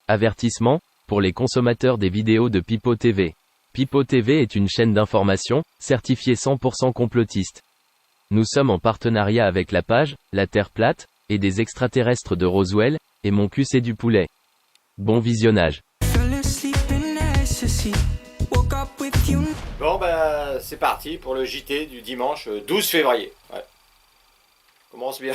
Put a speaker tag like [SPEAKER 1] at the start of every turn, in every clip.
[SPEAKER 1] Avertissement, pour les consommateurs des vidéos de Pipo TV. Pipo TV est une chaîne d'information, certifiée 100% complotiste. Nous sommes en partenariat avec la page, La Terre plate, et des extraterrestres de Roswell, et mon cul c'est du poulet. Bon visionnage.
[SPEAKER 2] Bon bah c'est parti pour le JT du dimanche 12 février. Ouais. Commence bien.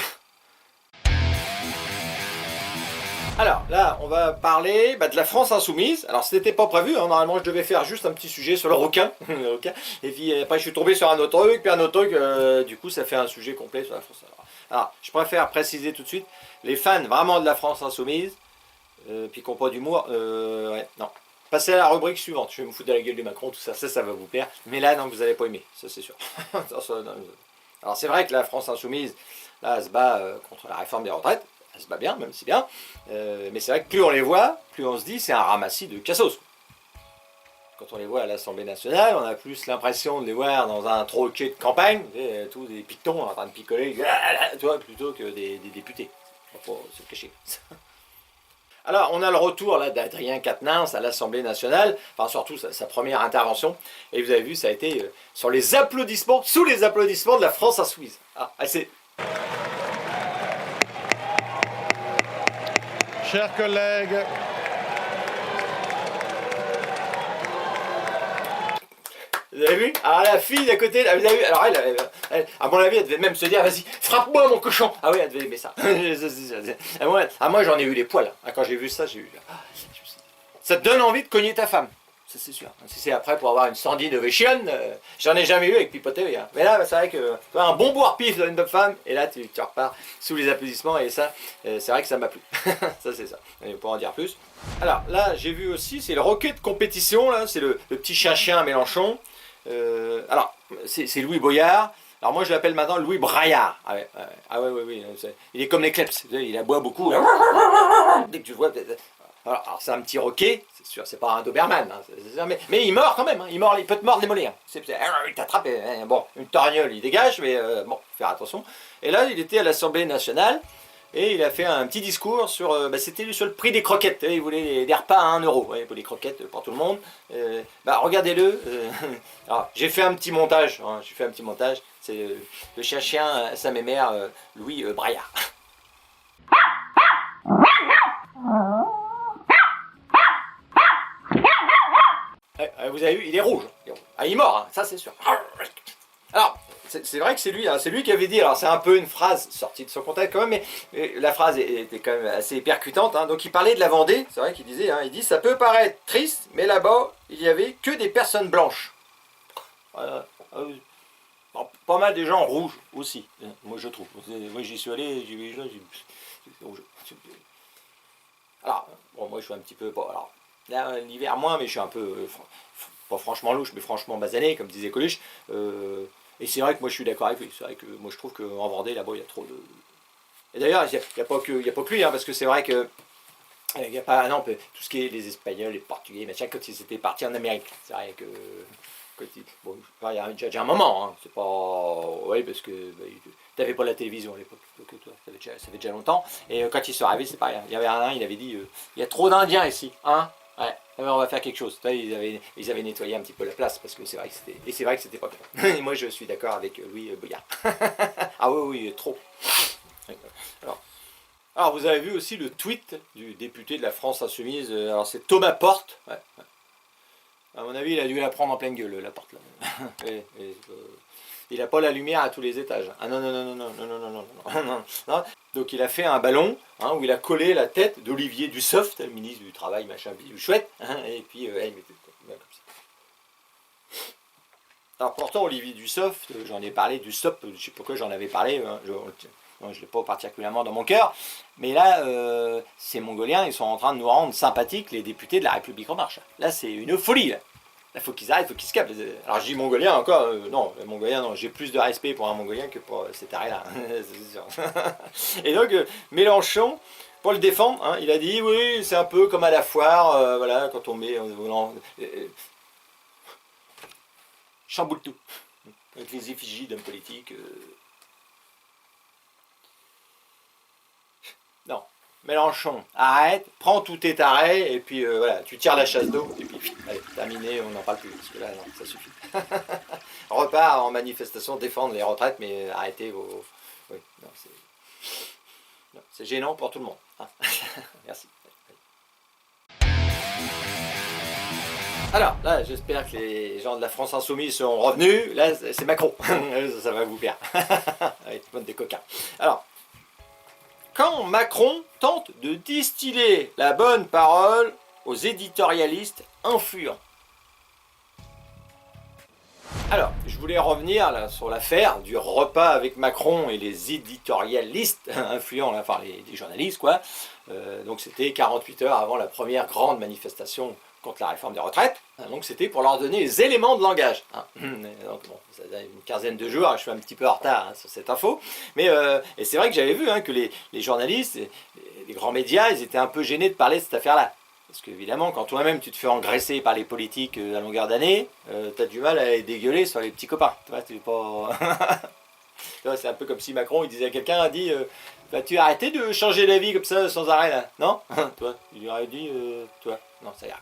[SPEAKER 2] Alors là on va parler de la France insoumise. Alors c'était pas prévu, hein. Normalement je devais faire juste un petit sujet sur le requin. Et puis après je suis tombé sur un autre truc, puis un autre truc, du coup ça fait un sujet complet sur la France. Alors je préfère préciser tout de suite, les fans vraiment de la France insoumise, puis qui n'ont pas d'humour, ouais, non. Passez à la rubrique suivante, je vais me foutre de la gueule de Macron, tout ça, ça va vous plaire. Mais là, non, vous n'allez pas aimer, ça c'est sûr. Alors c'est vrai que la France insoumise, là, elle se bat contre la réforme des retraites, elle se bat bien, même si bien. Mais c'est vrai que plus on les voit, plus on se dit c'est un ramassis de cassos. Quand on les voit à l'Assemblée nationale, on a plus l'impression de les voir dans un troquet de campagne, tous des pictons en train de picoler, tu vois, plutôt que des députés. On va pas se cacher. Alors, on a le retour là d'Adrien Quatennens à l'Assemblée nationale, enfin surtout sa première intervention, et vous avez vu, ça a été sur les applaudissements, sous les applaudissements de la France insoumise. Ah, c'est...
[SPEAKER 3] Chers collègues,
[SPEAKER 2] vous avez vu? Alors la fille d'à côté, vous avez vu? Alors elle, à mon avis, elle devait même se dire, vas-y, frappe-moi mon cochon. Ah oui, elle devait aimer ça. Moi j'en ai eu les poils. Quand j'ai vu ça, j'ai eu... Ça te donne envie de cogner ta femme. Ça c'est sûr. Si c'est après pour avoir une standing ovation, j'en ai jamais eu avec Pipo TV. Hein. Mais là, c'est vrai que tu as un bon boire-pif dans une bonne femme, et là tu repars sous les applaudissements, et ça, c'est vrai que ça m'a plu. Ça c'est ça. On peut en dire plus. Alors là, j'ai vu aussi, c'est le roquet de compétition, là, c'est le petit chien à Mélenchon. Alors, c'est Louis Boyard. Alors moi je l'appelle maintenant Louis Braillard. Oui. Il est comme les kleps, il aboie beaucoup. Dès que tu le vois... Alors c'est un petit roquet, c'est sûr, c'est pas un Doberman, hein, mais il mord quand même, hein, il peut te mordre les mollets. Hein. Il t'attrape, bon, une torgnole, il dégage, mais bon, faut faire attention. Et là, il était à l'Assemblée nationale, et il a fait un petit discours sur, c'était sur le prix des croquettes. Il voulait des repas à 1 euro, pour les croquettes pour tout le monde. Regardez-le. J'ai fait un petit montage, c'est le chien à sa mémère, Louis Braillard. Vous avez vu, il est rouge. Ah, il est mort, hein, ça c'est sûr. Alors, c'est vrai que c'est lui qui avait dit, alors c'est un peu une phrase sortie de son contexte quand même, mais la phrase était quand même assez percutante. Hein. Donc il parlait de la Vendée, c'est vrai qu'il disait, hein, il dit, ça peut paraître triste, mais là-bas, il n'y avait que des personnes blanches. Pas mal de gens rouges aussi, moi je trouve. Moi j'y suis allé, j'ai vu les gens, c'est rouge. Alors, bon, moi je suis un petit peu... Bon, alors, là, l'hiver moins, mais je suis un peu... pas franchement louche, mais franchement basané, comme disait Coluche. Et c'est vrai que moi je suis d'accord avec lui. C'est vrai que moi je trouve qu'en Vendée, là-bas, il y a trop de... Et d'ailleurs, il n'y a pas que lui, hein, parce que c'est vrai que... Il n'y a pas... Non, tout ce qui est les Espagnols, les Portugais, machin, quand ils étaient partis en Amérique. C'est vrai que... Bon, il y a déjà un moment, hein, c'est pas... Oui, parce que... T'avais pas la télévision à l'époque, ça fait déjà longtemps. Et quand ils sont arrivés, c'est pareil. Il y avait un, il avait dit, il y a trop d'Indiens ici, hein. Ouais, on va faire quelque chose. Ils avaient nettoyé un petit peu la place, parce que c'est vrai que c'était pas bien. Et moi je suis d'accord avec Louis Boyard. Ah oui, trop. Alors vous avez vu aussi le tweet du député de la France insoumise, alors c'est Thomas Porte. Ouais. À mon avis, il a dû la prendre en pleine gueule, la porte là. Il n'a pas la lumière à tous les étages. Ah non. Donc il a fait un ballon, hein, où il a collé la tête d'Olivier Dussopt, le ministre du Travail, machin, chouette, hein, et puis il mettait comme ça. Alors pourtant Olivier Dussopt, j'en ai parlé, Dussopt, je ne sais pas pourquoi j'en avais parlé, hein, je ne l'ai pas particulièrement dans mon cœur, mais là, ces Mongoliens, ils sont en train de nous rendre sympathiques, les députés de la République en marche. Là, c'est une folie, là. Là, faut qu'ils arrêtent, faut qu'ils se capent. Alors je dis mongolien encore, non, les mongoliens, non, j'ai plus de respect pour un mongolien que pour cet arrêt-là, c'est sûr. Et donc, Mélenchon, pour le défendre, hein, il a dit, oui, c'est un peu comme à la foire, voilà, quand on met, chamboule tout, avec les effigies d'hommes politiques. Non, Mélenchon, arrête, prends tous tes tarés, et puis voilà, tu tires la chasse d'eau, et puis allez, terminé, on n'en parle plus, parce que là, non, ça suffit. Repart en manifestation, défendre les retraites, mais arrêtez vos... Oui, non, c'est gênant pour tout le monde. Hein. Merci. Alors, là, j'espère que les gens de la France Insoumise sont revenus. Là, c'est Macron. Ça va vous plaire. Avec bonne des coquins. Alors, quand Macron tente de distiller la bonne parole aux éditorialistes influents. Alors, je voulais revenir là, sur l'affaire du repas avec Macron et les éditorialistes influents, là, enfin les journalistes, quoi. Donc c'était 48 heures avant la première grande manifestation contre la réforme des retraites. Donc c'était pour leur donner les éléments de langage. Hein. Donc bon, ça a une quinzaine de jours, je suis un petit peu en retard hein, sur cette info. Mais et c'est vrai que j'avais vu hein, que les journalistes, les grands médias, ils étaient un peu gênés de parler de cette affaire-là. Parce qu'évidemment, quand toi-même tu te fais engraisser par les politiques à longueur d'année, t'as du mal à les dégueuler sur les petits copains. Tu vois, c'est pas... c'est un peu comme si Macron il disait à quelqu'un, a dit vas-tu arrêter de changer d'avis comme ça sans arrêt là? Non. Toi, il lui aurait dit toi, non, ça y est.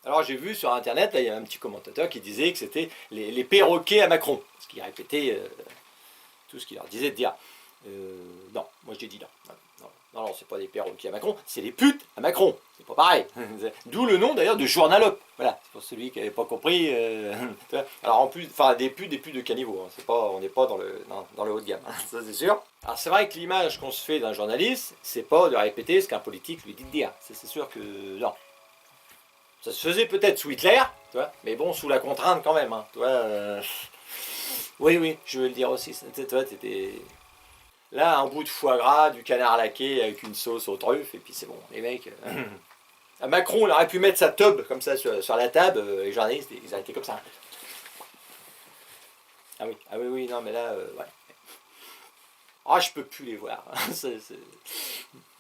[SPEAKER 2] Alors j'ai vu sur internet, là, il y a un petit commentateur qui disait que c'était les perroquets à Macron. Parce qu'il répétait tout ce qu'il leur disait de dire. Non, moi je dit non. Non, c'est pas des perroquets à Macron, c'est des putes à Macron. C'est pas pareil. D'où le nom d'ailleurs de journalope. Voilà, c'est pour celui qui n'avait pas compris. Alors en plus, enfin des putes de caniveau. Hein. On n'est pas dans le haut de gamme, hein. Ça c'est sûr. Alors c'est vrai que l'image qu'on se fait d'un journaliste, c'est pas de répéter ce qu'un politique lui dit de dire. C'est sûr que non. Ça se faisait peut-être sous Hitler, tu vois, mais bon, sous la contrainte quand même. Hein, tu vois, oui, je veux le dire aussi. T'étais... Là, un bout de foie gras, du canard laqué avec une sauce aux truffes, et puis c'est bon. Les mecs... À Macron, il aurait pu mettre sa tub comme ça sur la table, les journalistes, ils auraient été comme ça. Ah oui, non, mais là, ouais. Ah, je peux plus les voir.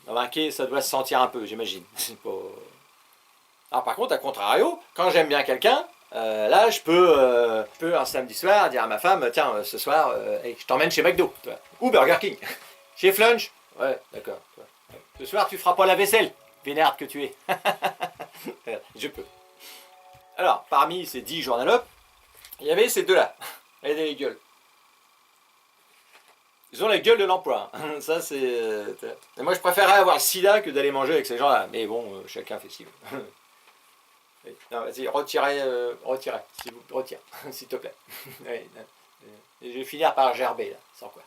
[SPEAKER 2] Remarquez, ça doit se sentir un peu, j'imagine. C'est pas... Alors par contre, à contrario, quand j'aime bien quelqu'un, là je peux un samedi soir dire à ma femme, tiens, ce soir, hey, je t'emmène chez McDo, toi. Ou Burger King, chez Flunch, ouais, d'accord. Ouais. Ce soir tu feras pas la vaisselle, vénarde que tu es. Je peux. Alors, parmi ces 10 journalopes, il y avait ces deux-là. Regardez les gueules. Ils ont la gueule de l'emploi. Hein. Ça, c'est... Moi, je préférerais avoir le sida que d'aller manger avec ces gens-là. Mais bon, chacun fait ce qu'il veut. Non, vas-y, retirez, retire, s'il te plaît. Je vais finir par gerber, là, sans quoi.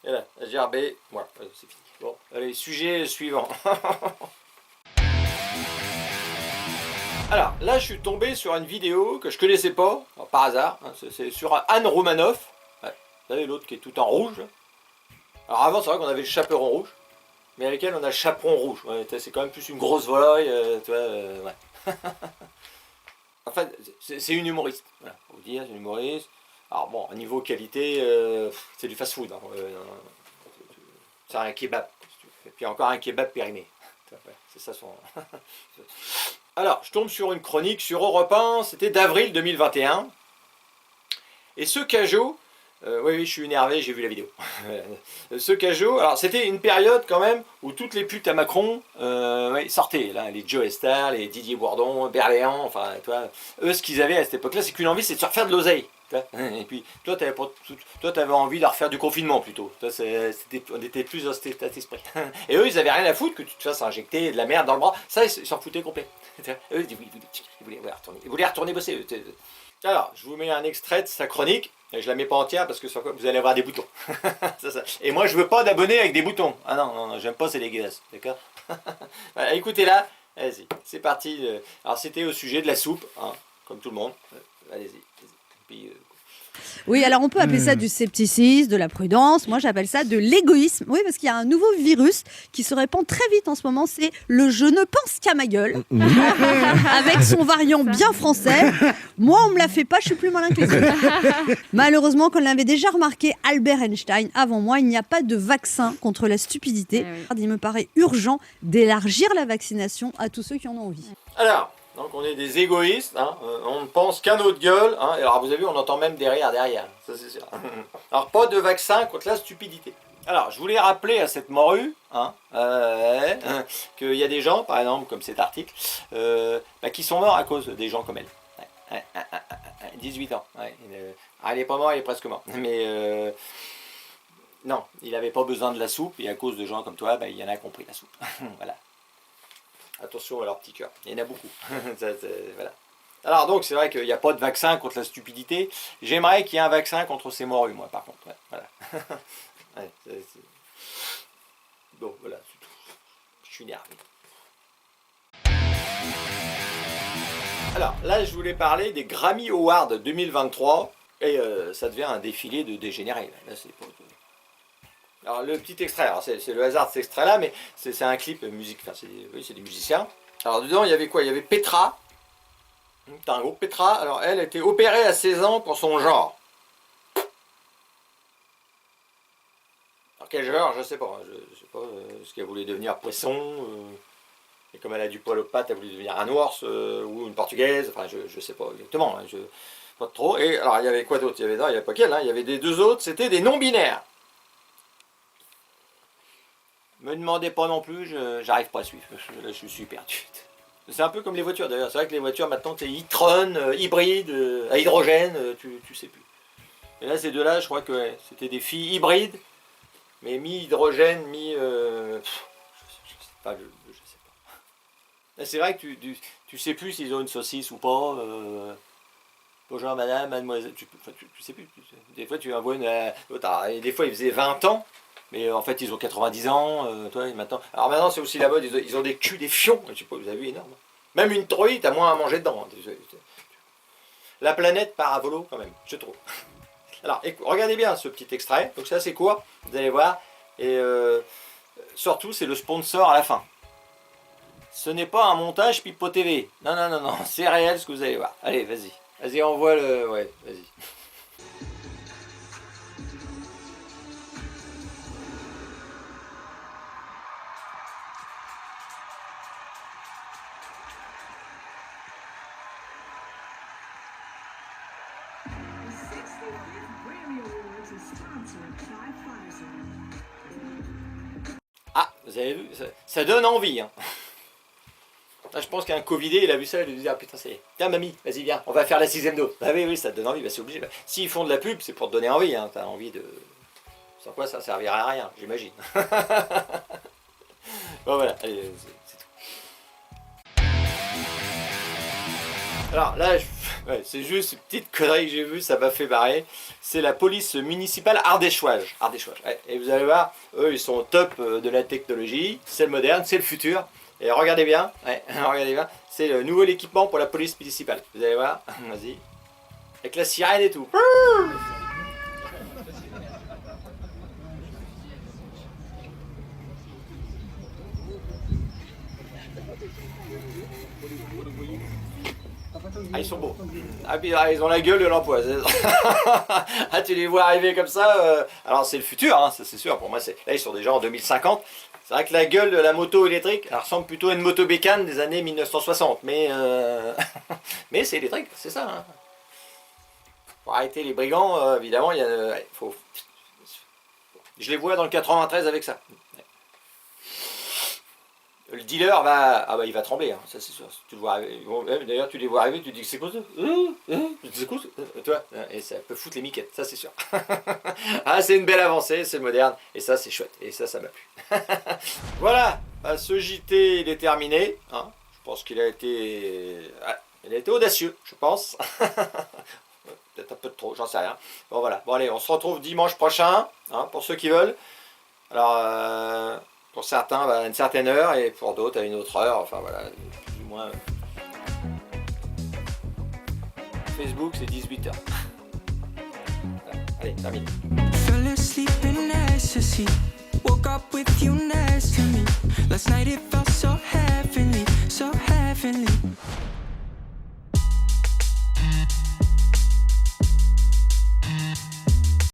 [SPEAKER 2] Et là, gerber, voilà, c'est fini. Bon, allez, sujet suivant. Alors, là, je suis tombé sur une vidéo que je connaissais pas, par hasard. Hein, c'est sur Anne Romanoff. Ouais, vous savez, l'autre qui est tout en rouge. Là. Alors avant, c'est vrai qu'on avait le chaperon rouge. Mais avec elle, on a le chaperon rouge. Ouais, c'est quand même plus une grosse volaille. Tu vois, ouais. Enfin, c'est une humoriste. Voilà, pour vous dire, c'est une humoriste. Alors bon, niveau qualité, c'est du fast-food. Hein. C'est un kebab. Et puis encore un kebab périmé. C'est ça son... Alors, je tombe sur une chronique sur Europe 1. C'était d'avril 2021. Et ce cajot... oui, je suis énervé, j'ai vu la vidéo. Ce cajot, alors c'était une période quand même où toutes les putes à Macron sortaient. Là, les Joe Star, les Didier Bourdon, Berléand, enfin, toi, eux, ce qu'ils avaient à cette époque-là, c'est qu'une envie, c'est de se refaire de l'oseille. Et puis, toi, t'avais envie de refaire du confinement plutôt. Toi, on était plus dans cet état d'esprit. Et eux, ils avaient rien à foutre que tu te fasses injecter de la merde dans le bras. Ça, ils s'en foutaient complet. Eux, ils voulaient retourner bosser. Eux. Alors, je vous mets un extrait de sa chronique. Et je la mets pas entière parce que sur quoi vous allez avoir des boutons. Ça. Et moi je veux pas d'abonnés avec des boutons. Ah non, j'aime pas, c'est dégueulasse. D'accord. Voilà, écoutez là, allez-y, c'est parti. Alors c'était au sujet de la soupe, hein, comme tout le monde. Allez-y. Puis,
[SPEAKER 3] oui, alors on peut appeler ça du scepticisme, de la prudence. Moi, j'appelle ça de l'égoïsme. Oui, parce qu'il y a un nouveau virus qui se répand très vite en ce moment. C'est le je ne pense qu'à ma gueule. Avec son variant bien français. Moi, on me la fait pas, je suis plus malin que les autres. Malheureusement, comme l'avait déjà remarqué Albert Einstein avant moi, il n'y a pas de vaccin contre la stupidité. Il me paraît urgent d'élargir la vaccination à tous ceux qui en ont envie.
[SPEAKER 2] Alors, donc on est des égoïstes, hein, on ne pense qu'à notre gueule, hein, et alors vous avez vu, on entend même des rires derrière, ça c'est sûr. Alors pas de vaccin contre la stupidité. Alors, je voulais rappeler à cette morue qu'il y a des gens, par exemple, comme cet article, qui sont morts à cause des gens comme elle. 18 ans. Elle est pas morte, elle est presque morte. Mais non, il n'avait pas besoin de la soupe, et à cause de gens comme toi, il y en a qui ont pris la soupe. Voilà. Attention à leur petit cœur, il y en a beaucoup. Voilà. Alors donc, c'est vrai qu'il n'y a pas de vaccin contre la stupidité. J'aimerais qu'il y ait un vaccin contre ces morues, moi, par contre. Ouais, voilà. Bon, voilà, c'est tout. Je suis énervé. Alors, là, je voulais parler des Grammy Awards 2023, et ça devient un défilé de dégénérés. Là, c'est pas... Alors, le petit extrait, c'est le hasard de cet extrait-là, mais c'est un clip musique, enfin, c'est des musiciens. Alors, dedans, il y avait quoi? Il y avait Petra. T'as un groupe Petra. Alors, elle était opérée à 16 ans pour son genre. Alors, quel genre? Je sais pas. Je sais pas. Est-ce qu'elle voulait devenir poisson et comme elle a du poil aux pattes, elle voulait devenir un ours ou une portugaise. Enfin, je sais pas exactement. Hein, pas trop. Et alors, il y avait quoi d'autre? Il y avait pas qu'elle. Hein, il y avait des deux autres. C'était des non-binaires. Me demandez pas non plus. J'arrive pas à suivre. Là, je suis perdu. C'est un peu comme les voitures d'ailleurs. C'est vrai que les voitures maintenant, c'est e-tron, hybride, à hydrogène, tu sais plus. Et là, ces deux-là, je crois que ouais, c'était des filles hybrides, mais mi-hydrogène, mi... je sais pas. C'est vrai que tu sais plus s'ils ont une saucisse ou pas. Bonjour madame, mademoiselle, tu sais plus. Des fois, tu envoies une... Des fois, ils faisaient 20 ans. Mais en fait, ils ont 90 ans, toi, maintenant. Alors maintenant, c'est aussi la mode, ils ont des culs, des fions, je sais pas, vous avez vu, énorme. Même une truie, t'as moins à manger dedans. La planète part à volo, quand même, je trouve. Alors, regardez bien ce petit extrait, donc ça c'est court, vous allez voir. Et surtout, c'est le sponsor à la fin. Ce n'est pas un montage Pipo TV. Non, c'est réel ce que vous allez voir. Allez, vas-y. Vas-y, envoie le... Ouais, vas-y. Ah, vous avez vu, ça donne envie. Hein. Là, je pense qu'un Covidé, il a vu ça, il a dit ah putain, c'est. Tiens, mamie, vas-y, viens, on va faire la 6ème dose. Ah oui, ça te donne envie, c'est obligé. S'ils font de la pub, c'est pour te donner envie. Hein. T'as envie de. Sans quoi, ça servirait à rien, j'imagine. Bon, voilà, allez, c'est tout. Alors là, ouais, c'est juste une petite connerie que j'ai vue, ça m'a fait barrer. C'est la police municipale ardéchoise. Ouais. Et vous allez voir, eux, ils sont au top de la technologie. C'est le moderne, c'est le futur. Et regardez bien, c'est le nouvel équipement pour la police municipale. Vous allez voir, vas-y. Avec la sirène et tout. Ah, ils sont beaux. Ah, puis, ils ont la gueule de l'emploi. Ah, tu les vois arriver comme ça. Alors, c'est le futur, hein, ça c'est sûr. Pour moi, là, ils sont déjà en 2050. C'est vrai que la gueule de la moto électrique, elle ressemble plutôt à une moto bécane des années 1960. Mais, mais c'est électrique, c'est ça. Hein. Pour arrêter les brigands, évidemment, il y a, faut... Je les vois dans le 93 avec ça. Le dealer va, il va trembler, hein, ça c'est sûr. Tu le vois arriver. D'ailleurs, tu les vois arriver, tu te dis que c'est quoi ça? C'est quoi ça? Toi, et ça peut foutre les miquettes, ça c'est sûr. Ah, c'est une belle avancée, c'est moderne, et ça c'est chouette, et ça m'a plu. Voilà, ce JT il est terminé. Hein. Je pense qu'il a été, audacieux, je pense. Peut-être un peu de trop, j'en sais rien. Bon voilà, bon allez, on se retrouve dimanche prochain, hein, pour ceux qui veulent. Alors. Pour certains, à une certaine heure, et pour d'autres, à une autre heure. Enfin voilà, plus ou moins. Facebook, c'est 18h. Voilà. Allez, terminé. Fell asleep in ecstasy. Woke up with you next to me. Last night it felt so heavenly, so heavenly.